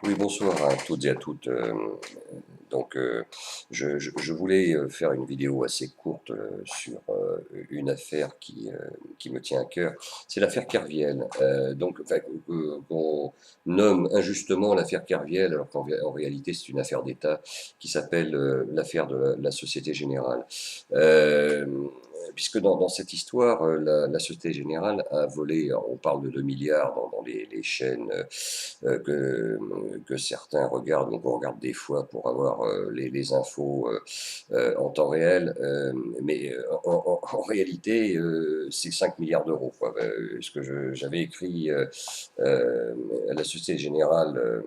Oui, bonsoir à toutes et à toutes. Donc, je voulais faire une vidéo assez courte sur une affaire qui me tient à cœur. C'est l'affaire Kerviel. Enfin, qu'on nomme injustement l'affaire Kerviel, alors en réalité c'est une affaire d'État qui s'appelle l'affaire de la Société Générale. Euh, Puisque dans cette histoire, la Société Générale a volé, alors on parle de 2 milliards dans les chaînes que certains regardent, donc on regarde des fois pour avoir les infos en temps réel, mais en réalité, c'est 5 milliards d'euros, quoi. Ce que j'avais écrit à la Société Générale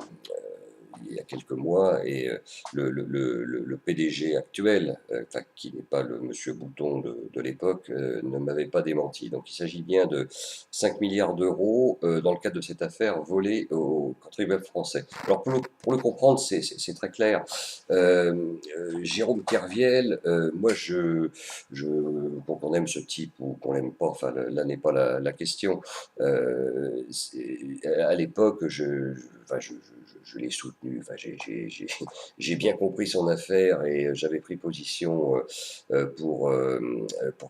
il y a quelques mois, et le PDG actuel, enfin, qui n'est pas le monsieur Bouton de l'époque, ne m'avait pas démenti. Donc il s'agit bien de 5 milliards d'euros dans le cadre de cette affaire volée aux contribuables français. Alors pour le comprendre, c'est très clair. Jérôme Kerviel, moi qu'on aime ce type ou qu'on l'aime pas, enfin là n'est pas la question. À l'époque, enfin, je l'ai soutenu. Enfin, j'ai bien compris son affaire et j'avais pris position pour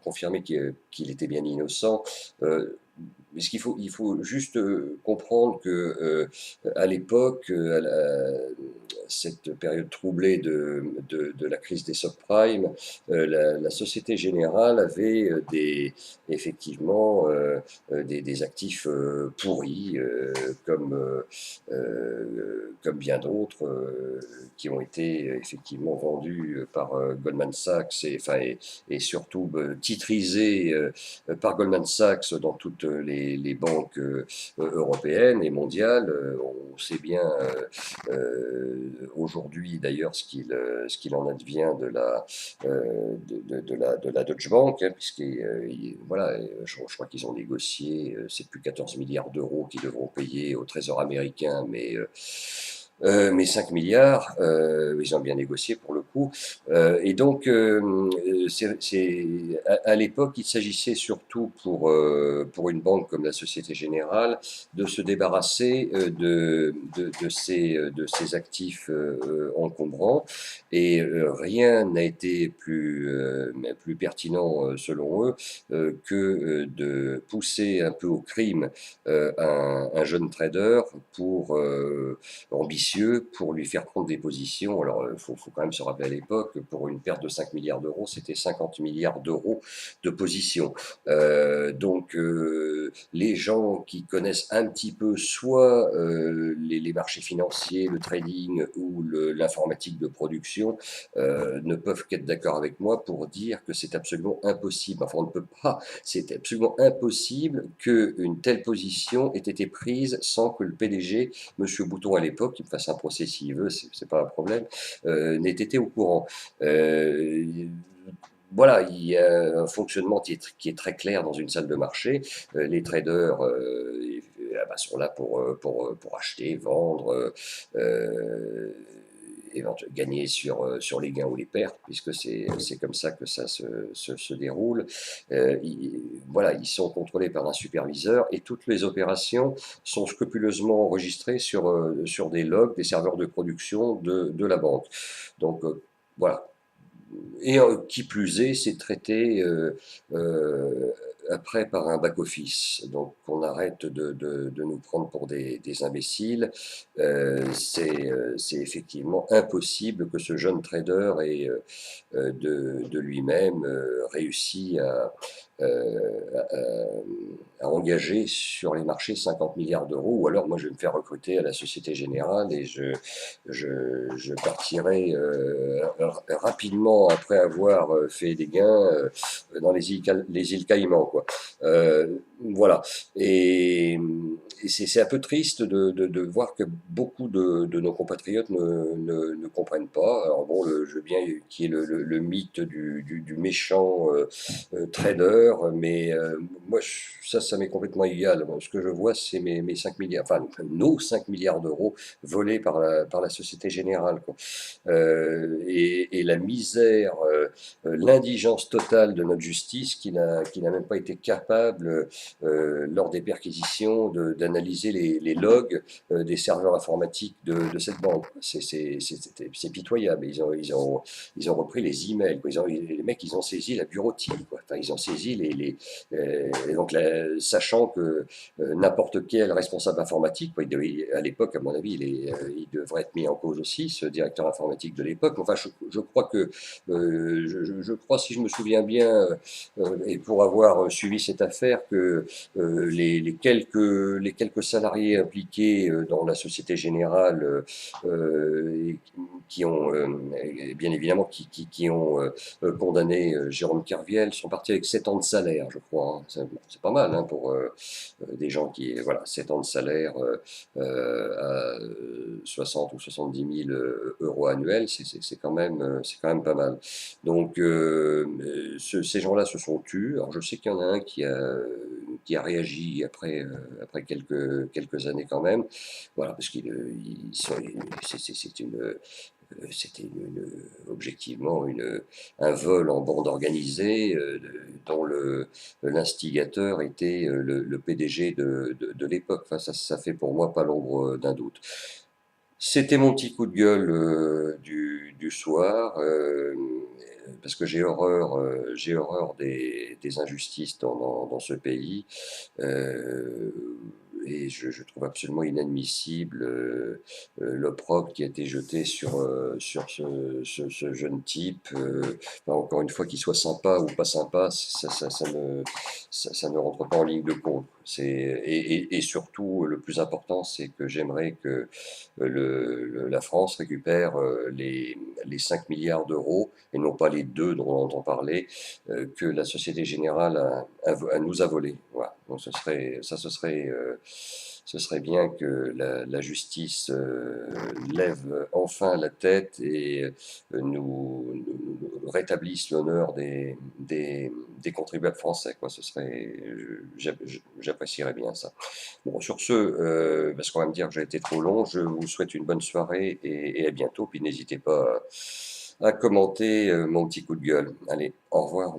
confirmer qu'il était bien innocent. Mais il faut juste comprendre que à l'époque, cette période troublée de la crise des subprimes, la Société Générale avait effectivement des actifs pourris, comme bien d'autres qui ont été effectivement vendus par Goldman Sachs et surtout titrisés par Goldman Sachs dans toutes les banques européennes et mondiales. On sait bien aujourd'hui d'ailleurs ce qu'il en advient de la Deutsche Bank, hein, voilà, je crois qu'ils ont négocié, c'est plus 14 milliards d'euros qu'ils devront payer au Trésor américain, mais 5 milliards, ils ont bien négocié pour le coup. Et donc, à l'époque, il s'agissait surtout pour une banque comme la Société Générale de se débarrasser de ces actifs encombrants. Et rien n'a été plus pertinent, selon eux, que de pousser un peu au crime un jeune trader ambitieux pour lui faire prendre des positions. Alors, faut quand même se rappeler à l'époque, pour une perte de 5 milliards d'euros, c'était 50 milliards d'euros de position. Les gens qui connaissent un petit peu soit les marchés financiers, le trading ou l'informatique de production, ne peuvent qu'être d'accord avec moi pour dire que c'est absolument impossible. Enfin, on ne peut pas, c'est absolument impossible qu'une telle position ait été prise sans que le PDG, Monsieur Bouton à l'époque, qui me fasse un procès s'il veut, c'est pas un problème, n'ait été au courant. Voilà, il y a un fonctionnement qui est très clair dans une salle de marché. Les traders sont là pour acheter, vendre, gagner sur les gains ou les pertes, puisque c'est comme ça que ça se déroule. Voilà, ils sont contrôlés par un superviseur et toutes les opérations sont scrupuleusement enregistrées sur des logs, des serveurs de production de la banque. Donc, voilà. Et qui plus est, c'est traité après par un back-office. Donc on arrête de nous prendre pour des imbéciles. C'est effectivement impossible que ce jeune trader ait de lui-même réussi à engager sur les marchés 50 milliards d'euros, ou alors moi je vais me faire recruter à la Société Générale et je partirai rapidement après avoir fait des gains dans les îles Caïmans, quoi. Voilà. Et c'est un peu triste de voir que beaucoup de nos compatriotes ne comprennent pas. Alors bon, je veux bien qu'il y ait le mythe du méchant trader valeur, mais moi, ça m'est complètement égal. Bon, ce que je vois, c'est mes 5 milliards, enfin, nos 5 milliards d'euros volés par la Société Générale, quoi. Et la misère, l'indigence totale de notre justice qui n'a même pas été capable, lors des perquisitions, d'analyser les logs des serveurs informatiques de cette banque. C'est pitoyable. Ils ont repris les emails, quoi. Les mecs, ils ont saisi la bureautique, quoi. Enfin, ils ont saisi et donc sachant que n'importe quel responsable informatique, quoi, à l'époque, à mon avis, il devrait être mis en cause aussi, ce directeur informatique de l'époque. Enfin, je crois que, je crois, si je me souviens bien, et pour avoir suivi cette affaire, que les quelques salariés impliqués dans la Société Générale, qui ont, bien évidemment, qui ont condamné Jérôme Kerviel, sont partis avec 7 ans de salaire, je crois, hein. C'est pas mal, hein, pour des gens qui, voilà, 7 ans de salaire à 60 ou 70 000 euros annuels, c'est quand même pas mal. Donc, ces gens-là se sont tus. Alors, je sais qu'il y en a un qui a réagi après quelques années quand même. Voilà, parce qu'il c'était objectivement un vol en bande organisée, dont l'instigateur était le PDG de l'époque. Enfin, ça fait pour moi pas l'ombre d'un doute. C'était mon petit coup de gueule du soir, parce que j'ai horreur des injustices dans ce pays. Euh, et je trouve absolument inadmissible l'opprobre qui a été jeté sur ce jeune type. Enfin, encore une fois, qu'il soit sympa ou pas sympa, ça ne rentre pas en ligne de compte. Et surtout, le plus important, c'est que j'aimerais que la France récupère les 5 milliards d'euros, et non pas les 2 dont on entend parler, que la Société Générale nous a volés. Voilà. Donc ce serait bien que la justice lève enfin la tête et nous rétablisse l'honneur des contribuables français, quoi. J'apprécierais bien ça. Bon, sur ce, parce qu'on va me dire que j'ai été trop long, je vous souhaite une bonne soirée et à bientôt. Puis n'hésitez pas à commenter mon petit coup de gueule. Allez, au revoir.